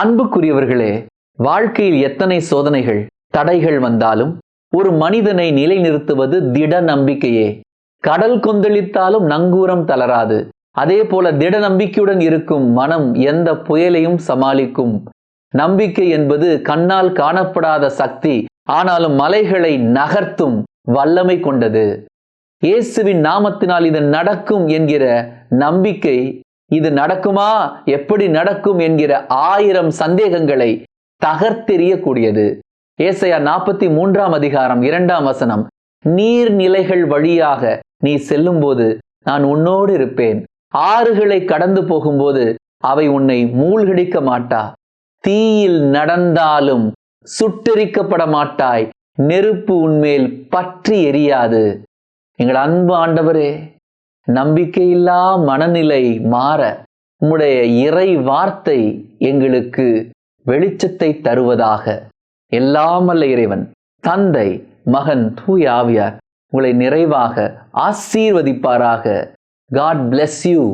அன்புக்குரியவர்களே, வாழ்க்கையில் எத்தனை சோதனைகள், தடைகள் வந்தாலும் ஒரு மனிதனை நிலைநிறுத்துவது திட நம்பிக்கையே. கடல் கொந்தளித்தாலும் நங்கூரம் தளராது. அதே போல திட நம்பிக்கையுடன் இருக்கும் மனம் எந்த புயலையும் சமாளிக்கும். நம்பிக்கை என்பது கண்ணால் காணப்படாத சக்தி, ஆனாலும் மலைகளை நகர்த்தும் வல்லமை கொண்டது. இயேசுவின் நாமத்தினால் இது நடக்கும் என்கிற நம்பிக்கை, இது நடக்குமா, எப்படி நடக்கும் என்கிற 1000 சந்தேகங்களை தகர்த்தெறியக்கூடியது. ஏசாயா 43 அதிகாரம் 2 வசனம், நீர்நிலைகள் வழியாக நீ செல்லும்போது நான் உன்னோடு இருப்பேன். ஆறுகளை கடந்து போகும்போது அவை உன்னை மூழ்கடிக்க மாட்டா. தீயில் நடந்தாலும் சுட்டெரிக்கப்பட மாட்டாய். நெருப்பு உன்மேல் பற்றி எரியாது. எங்கள் அன்பு ஆண்டவரே, நம்பிக்கையில்லா மனநிலை மாற உம்முடைய இறை வார்த்தை எங்களுக்கு வெளிச்சத்தை தருவதாக. எல்லாம் வல்ல இறைவன், தந்தை, மகன், தூய ஆவியார் உங்களை நிறைவாக ஆசீர்வதிப்பாராக. God bless you.